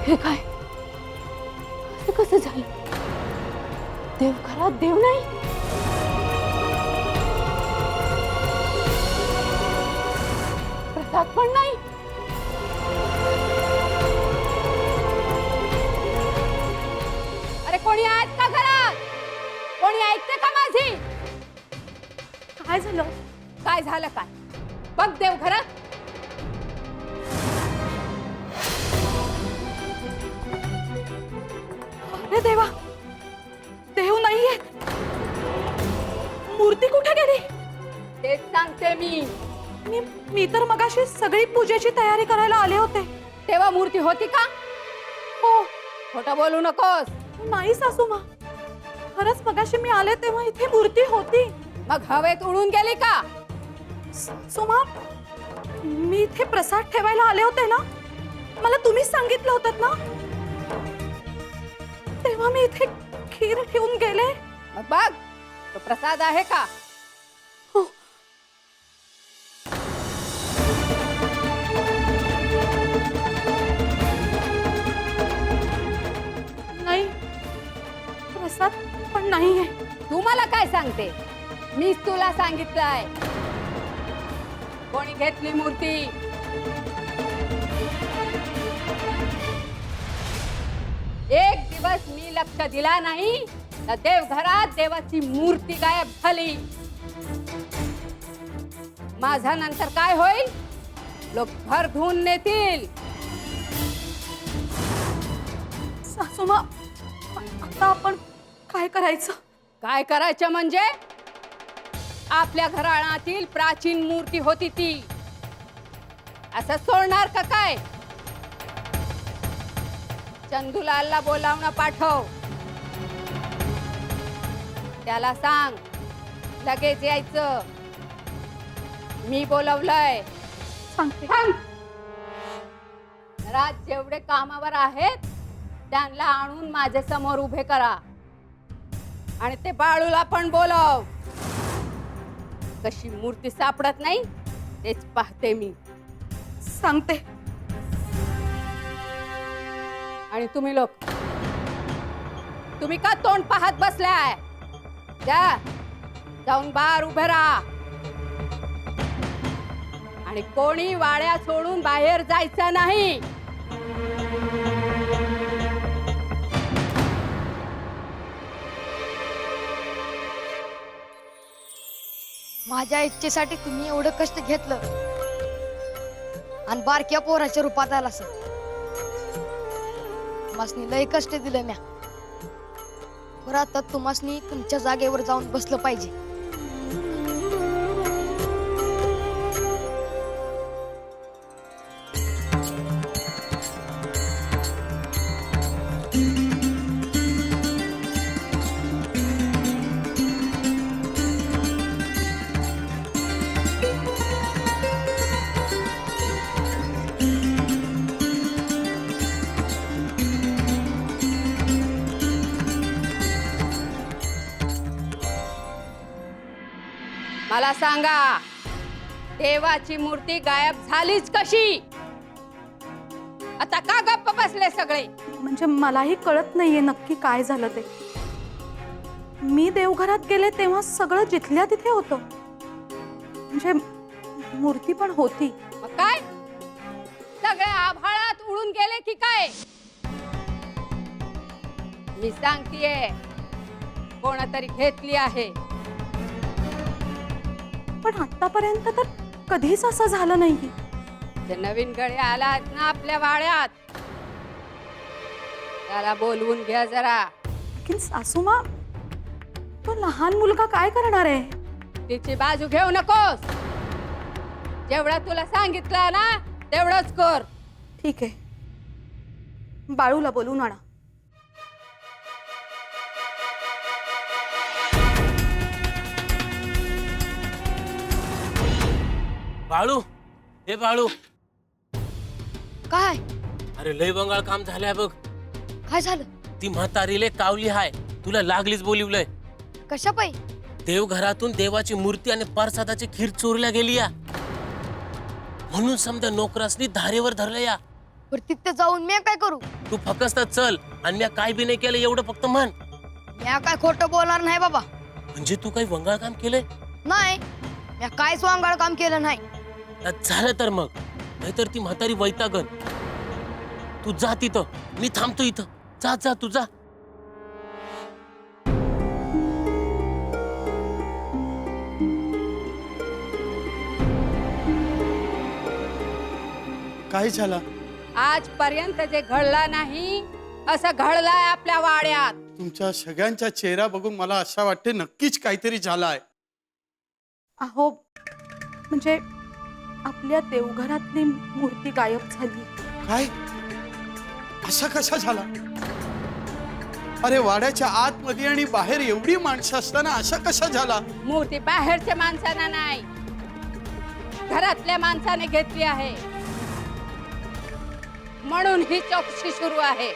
हे काय असं कसं झालं? देव घरात देव नाही, प्रसाद पण नाही. अरे कोणी आहेत का घरात? कोणी ऐकते का माझी? काय झालं? काय झालं काय? बघ देव घरात. अरे देवा, देव नाहीये. मूर्ती कुठे गेली? तेच सांगते मी तर मगाशी सगळी पूजेची तयारी करायला आले होते. तेव्हा मूर्ती होती का? हो. खोटं बोलू नकोस. नाही सासूमा, खरंच मगाशी मी आले तेव्हा इथे मूर्ती होती. मग हवेत उडून गेली का? सासूमा, मी इथे प्रसाद ठेवायला आले होते ना, मला तुम्हीच सांगितलं होतं ना, तेव्हा मी इथे खीर ठेवून गेले. मग बघ तो प्रसाद आहे का? हो. नाही, प्रसाद पण नाहीये. तू मला काय सांगते? मीच तुला सांगितलंय. कोणी घेतली मूर्ती? एक दिवस मी लक्ष दिला नाही तर देवघरात देवाची मूर्ती गायब झाली. माझा नंतर काय होईल? लोक घर धुवून नेतील. सासूमा, आता आपण काय करायचं? काय करायचं म्हणजे? आपल्या घराण्यातील प्राचीन मूर्ती होती ती असं सोडणार का काय? चंदूलालला बोलावणं पाठव. त्याला सांग लगेच यायचं. मी बोलवलंय. सांगते. घरात जेवढे कामावर आहेत त्यांना आणून माझ्या समोर उभे करा आणि ते बाळूला पण बोलव. कशी मूर्ती सापडत नाही तेच पाहते मी. सांगते. आणि तुम्ही लोक, तुम्ही का तोंड पाहत बसलाय? जा, जाऊन बाहेर उभे राहा आणि कोणी वाड्या सोडून बाहेर जायचं नाही. माझ्या इच्छेसाठी तुम्ही एवढं कष्ट घेतलं आणि बारक्या पोराच्या रूपात आला सर. तुम्हासनी लय कष्ट दिलं म्या. बरं आता तुम्हासनी तुमच्या जागेवर जाऊन बसलं पाहिजे. मला सांगा, देवाची मूर्ती गायब झालीच कशी? आता का गप्प बसले सगळे? म्हणजे मलाही कळत नाहीये नक्की काय झालं ते. मी देवघरात गेले तेव्हा सगळं जिथल्या तिथे होतं. म्हणजे मूर्ती पण होती. मग काय सगळे आभाळात उडून गेले की काय? मी सांगतेय कोणतरी घेतली आहे. पण आतापर्यंत तर कधीच असं झालं नाही. ते नवीन गळे आलात ना आपल्या वाड्यात, त्याला बोलवून घ्या जरा. लेकिन सासूमा, तो लहान मुलगा काय करणार आहे? तिची बाजू घेऊ नकोस. जेवढं तुला सांगितलं ना तेवढंच कर. ठीक आहे, बाळूला बोलून आणा. बाळू, हे बाळू. काय? अरे लय बंगाळ काम झालंय बघ. काय झालं? ती म्हातारीले कावली हाय, तुला लागलीच बोलिवलंय. कशा पायी? देवघरातून देवाची मूर्ती आणि प्रसादाची खीर चोरल्या गेली या, म्हणून समजा नोकरासनी धारेवर धरलं या. पर तिथे जाऊन मी काय करू? तू फक्त चल आणि मी काय बी नाही केलं एवढं फक्त म्हण. मी काय खोटं बोलणार नाही बाबा. म्हणजे तू काही वंगाळ काम केलंय? नाही, मी काहीच वांगाळ काम केलं नाही. झालं तर मग, नाहीतर ती म्हातारी वैतागन. तू जा तिथं, मी थांबतो इथं. जा जा तू जा. काय झाला? आजपर्यंत जे घडला नाही असं घडलाय आपल्या वाड्यात. तुमच्या सगळ्यांचा चेहरा बघून मला असं वाटते नक्कीच काहीतरी झालाय. अहो म्हणजे आपल्या देवघरातली मूर्ती गायब झाली. काय? असा कसा झाला? अरे वाड्याच्या आतमध्ये आणि बाहेर एवढी माणसं असताना असा कसा झाला? मूर्ती बाहेरच्या माणसानं नाही, घरातल्या माणसाने घेतली आहे, म्हणून ही चौकशी सुरू आहे.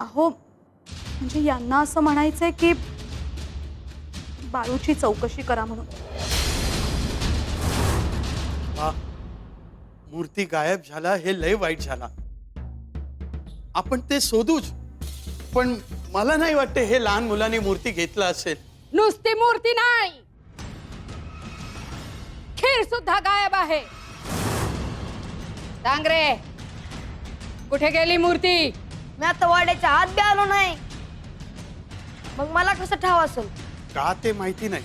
अहो म्हणजे यांना असं म्हणायचंय की बाळूची चौकशी करा म्हणून. हा, मूर्ती गायब झाला हे लय वाईट झाला. आपण ते शोधूच, पण मला नाही वाटते हे लहान मुलांनी मूर्ती घेतला असेल. नुसती मूर्ती नाही, खीर सुद्धा गायब आहे. सांग रे, कुठे गेली मूर्ती? मी आता वाड्याच्या आत बी आलो नाही, मग मला कसं ठाव असेल? का ते माहिती नाही,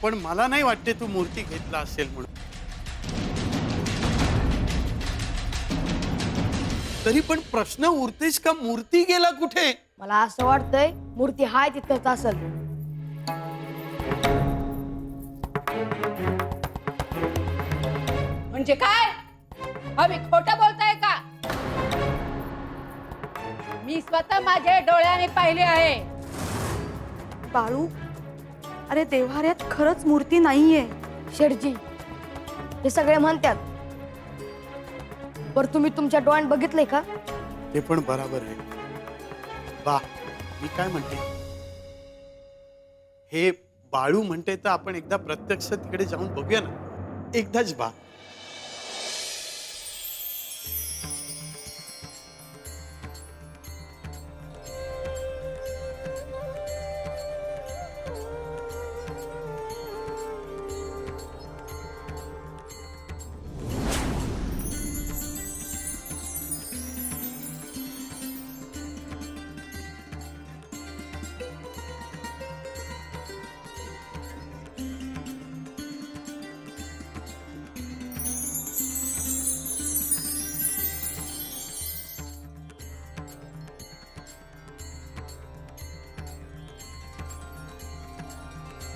पण मला नाही वाटते तू मूर्ती घेतला असेल म्हणून. तरी पण प्रश्न उरतेच का, मूर्ती गेला कुठे? मला असं वाटतंय मूर्ती हाय तिथंच असेल. म्हणजे काय? आम्ही खोटं बोलताय का? मी स्वतः माझ्या डोळ्याने पाहिले आहे. बाळू, अरे देव्हाऱ्यात खरंच मूर्ती नाहीये. शेठजी, हे सगळे म्हणतात, पर तुम्ही तुमच्या डोळ्यात बघितलंय का? ते पण बराबर आहे. बा, मी काय म्हणते, हे बाळू म्हणते तर आपण एकदा प्रत्यक्ष तिकडे जाऊन बघूया ना, एकदाच बा.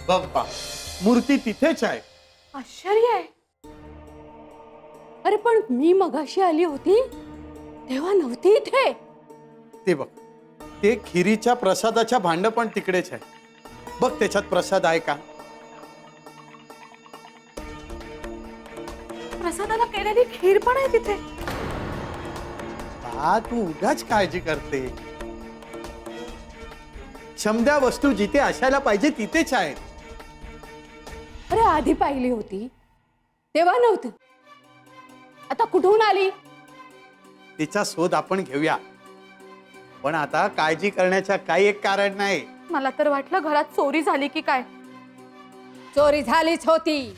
बघ बा, मूर्ती तिथेच आहे. आश्चर्य आहे. अरे पण मी मगाशी आली होती तेव्हा नव्हती इथे. ते बघ, ते खिरीच्या प्रसादाच्या भांड पण तिकडेच आहे. बघ त्याच्यात प्रसाद आहे का? प्रसादाला केलेली खीर पण आहे तिथे. हा, तू उगाच काळजी करते. समद्या वस्तू जिथे असायला पाहिजे तिथेच आहे. अरे आधी पाहिली होती तेव्हा नव्हतं, आता कुठून आली? तिचा शोध आपण घेऊया, पण आता काळजी करण्याचं काही एक कारण नाही. मला तर वाटलं घरात चोरी झाली की काय. चोरी झालीच होती,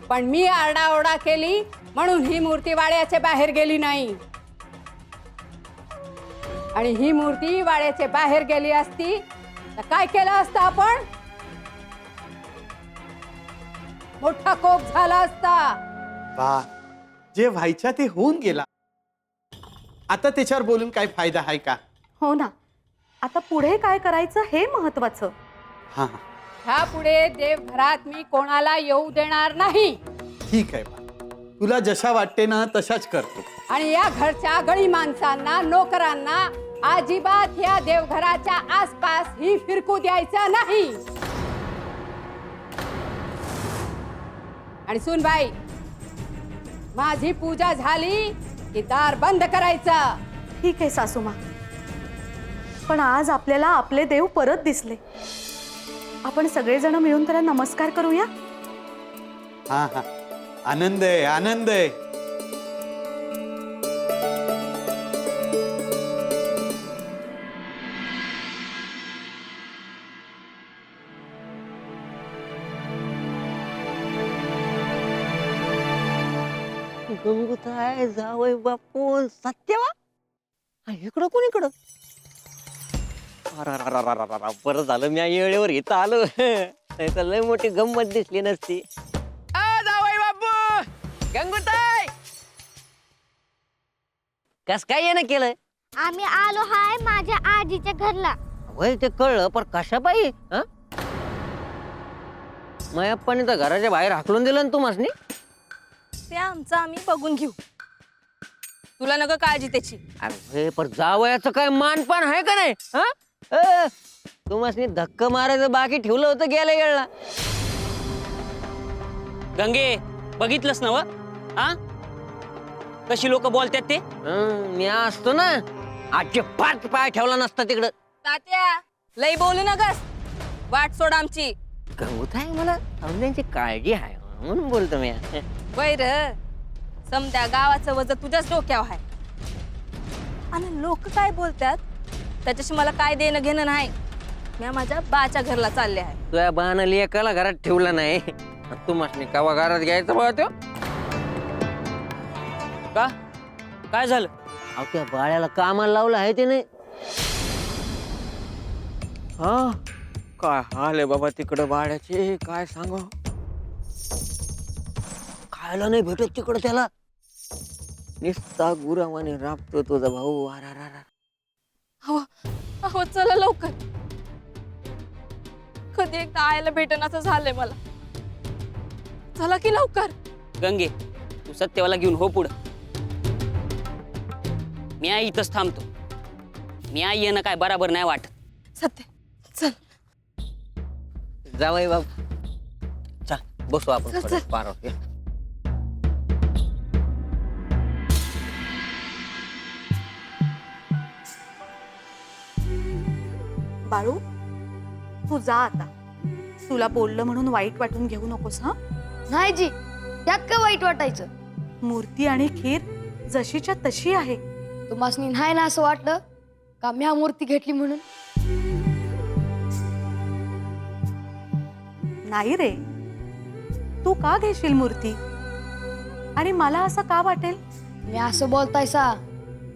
पण मी आरडाओरडा केली म्हणून ही मूर्ती वाड्याच्या बाहेर गेली नाही. आणि ही मूर्ती वाड्याच्या बाहेर गेली असती तर काय केलं असतं आपण? मोठा कोप झाला असता. बा, जे व्हायच्या ते होऊन गेला. आता त्याच्यावर बोलून काय फायदा आहे का? हो ना, आता पुढे काय करायचं हे महत्वाचं. हा, ह्या पुढे देवघरात मी कोणाला येऊ देणार नाही. ठीक आहे बा, तुला जशा वाटते ना तशाच करतो. आणि या घरच्या गळी माणसांना, नोकरांना अजिबात या देवघराच्या आसपास ही फिरकू द्यायचं नाही. आणि सुनबाई, माझी पूजा झाली की दार बंद करायचं. ठीक आहे सासूमा, पण आज आपल्याला आपले देव परत दिसले. आपण सगळेजण मिळून त्याला नमस्कार करूया. हा हा, आनंद आहे, आनंद आहे. गंगूताय जावय बापू सत्यवा इकडं कोणीकडं बरं झालं मी येळेवर इथं आलो नाही तर लय मोठी गंमत दिसली नसती. जावय बापू गंगूताय कस काय येणं केलं? आम्ही आलो हाय माझ्या आजीच्या घरला. वय ते कळलं पण कशा पायी मयप्पाने तर घराच्या बाहेर हाकलून दिलं ना तुम्हाला. ते आमचं आम्ही बघून घेऊ, तुला नका काळजी त्याची. अरे पण जावयाचं काय मानपान आहे का नाही? तुम्हाला धक्का मारायचं बाकी ठेवलं होतं गेल्या गेला. गंगे बघितलंस ना व? आ कशी लोक बोलतात ते. मी असतो ना आजचे पाच पाय ठेवला नसता तिकडं. तात्या लई बोलू नकस, वाट सोड आमची. गंगूताई मला समजायची काळजी आहे म्हणून बोलतो मी. वैर समद्या गावाचं वजन तुझ्याच डोक्यावर आहे आणि लोक काय बोलतात त्याच्याशी मला काय देणं घेणं नाही. मी माझ्या बाच्या घरला चालले आहे. तुझ्या बाण लेकाला घरात ठेवला नाही, तू मासनी कवा घरात घ्यायचं बघा तो. का काय झालं? अहो त्या बाळ्याला कामाला लावलं आहे ते नाही. हा काय हाल आहे बाबा तिकडं बाळ्याचे, काय सांगू. खायला नाही भेटत तिकडं त्याला. निस्ता गुरावाने राबतो तुझा भाऊ. अहो अहो चला लवकर, कधी एकदा आयला भेटन असं झालंय मला. चला की लवकर. गंगे तू सत्यवाला घेऊन हो पुढं, मी आई इथंच थांबतो. मी आई येणं काय बराबर नाही वाटत. सत्य चल. जावई बाबू चल बसू आपण चल, थोडं चल. पारावर. ये. बाळू तू जा आता. तुला बोललं म्हणून वाईट वाटून घेऊ नकोस. हा, नाही जी, त्यात काय वाईट वाटायचं? मूर्ती आणि खीर जशीच्या तशी आहे. तुम्हासनी नाही ना असं वाटलं का मी हा मूर्ती घेतली म्हणून? नाही रे, तू का घेशील मूर्ती आणि मला असं का वाटेल? मी असं बोलतायसा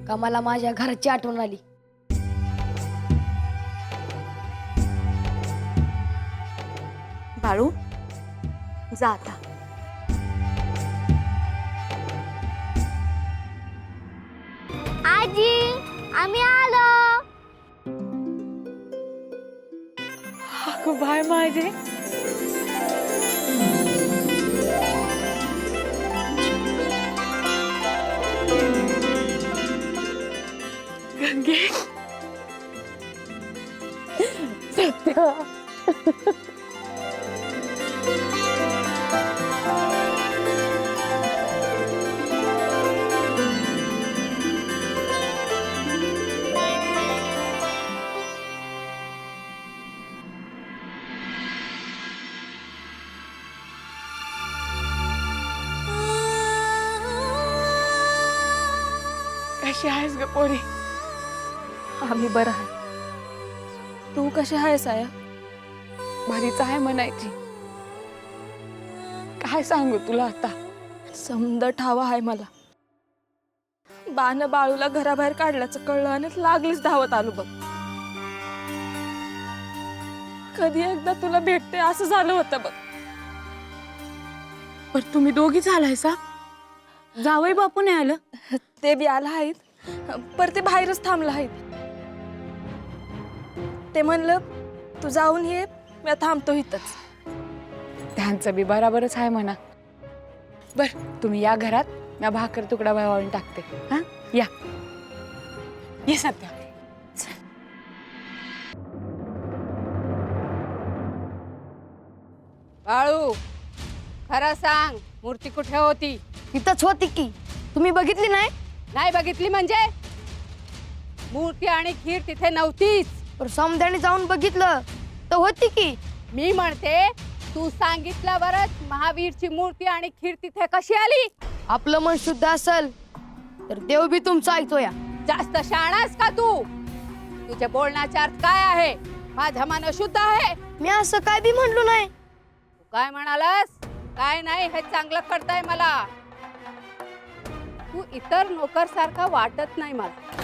का मला माझ्या घराची आठवण आली. बाळू जा आता. आजी आम्ही आलो. बाय माझे. गंगे कशी आहेस ग पोरी? आम्ही बरं आहे. तू कशी आहेस आया? बरीच आहे म्हणायची. काय सांगू तुला आता? समद ठावा आहे मला. बाण बाळूला घराबाहेर काढल्याचं कळलं आणि लागलीच धावत आलो बघ. कधी एकदा तुला भेटते असं झालं होतं बघ. पण तुम्ही दोघी झालायसा? जावई बापू नाही आलं? ते बी आला आहेत, पर ते बाहेरच थांबलं आहेत. ते म्हणलं तू जाऊन ये, मी थांबतो इथंच. त्यांचं बी बराबरच आहे म्हणा. बर तुम्ही या घरात, मी भाकर तुकडा भावाळून टाकते. हा या ये सध्या. बाळू खरं सांग, मूर्ती कुठे होती? तिथंच होती की, तुम्ही बघितली नाही? नाही बघितली म्हणजे? मूर्ती आणि खीर तिथे नव्हतीच. पण समद्याने जाऊन बघितलं तर होती की. मी म्हणते तू सांगितल्यावरच महावीरची मूर्ती आणि खीर तिथे कशी आली? आपलं मन शुद्ध असल तर देव बी तुमचं ऐकतोय. जास्त शहाणास का तू? तुझ्या बोलण्याचा अर्थ काय आहे? माझं मन शुद्ध आहे. मी असं काय बी म्हणलो नाही. तू काय म्हणालास? काय नाही हे चांगलं कळतंय मला. तू इतर नोकर सारखा वाटत नाही मला.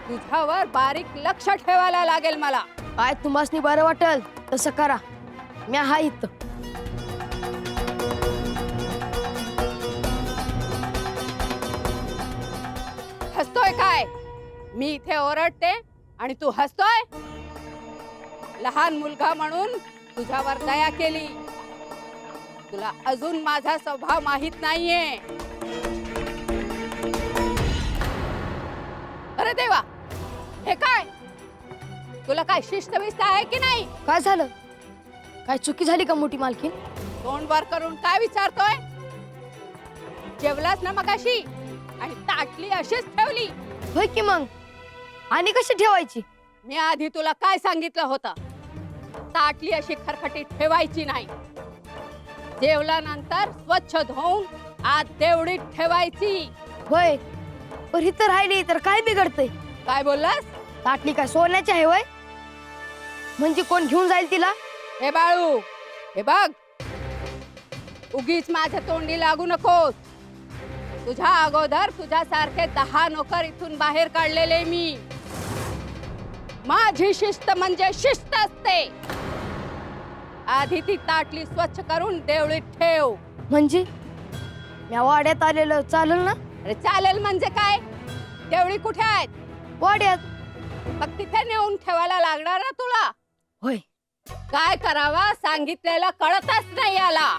तुझ्यावर बारीक लक्ष ठेवायला लागेल मला. काय तुम्हासनी बरं वाटेल तसं करा. मी आहे इथं. हसतोय काय? मी इथे ओरडते आणि तू हसतोय? लहान मुलगा म्हणून तुझ्यावर दया केली. तुला अजून माझा स्वभाव माहित नाहीये. अरे देवा, हे काय? तुला काय शिस्तविस्त आहे की नाही? काय झालं? काय चुकी झाली का मोठी मालकीन? तोंड वर करून काय विचारतोय? जेवलास ना मगाशी आणि ताटली अशीच ठेवली. होय की मग आणि कशी ठेवायची? मी आधी तुला काय सांगितलं होतं? ताटली अशी खरखटीत ठेवायची नाही. जेवल्यानंतर स्वच्छ धुवून आत देवडीत ठेवायची. होय, पण इथं राहिली तर काय बिघडतंय? काय बोललास? ताटली काय सोन्याची आहे होय? म्हणजे कोण घेऊन जाईल तिला? हे बाळू, हे बघ, उगीच माझ्या तोंडी लागू नकोस. तुझ्या अगोदर तुझ्यासारखे 10 नोकर इथून बाहेर काढलेले मी. माझी शिस्त म्हणजे शिस्त असते. आधी ती ताटली स्वच्छ करून देवळीत ठेव. म्हणजे या वाड्यात आलेलं चालेल ना? अरे चालेल म्हणजे काय? देवळी कुठे आहेत? वाड्यात. मग तिथे नेऊन ठेवायला लागणार ना तुला. होय. काय करावा सांगितलेलं कळतच नाही याला.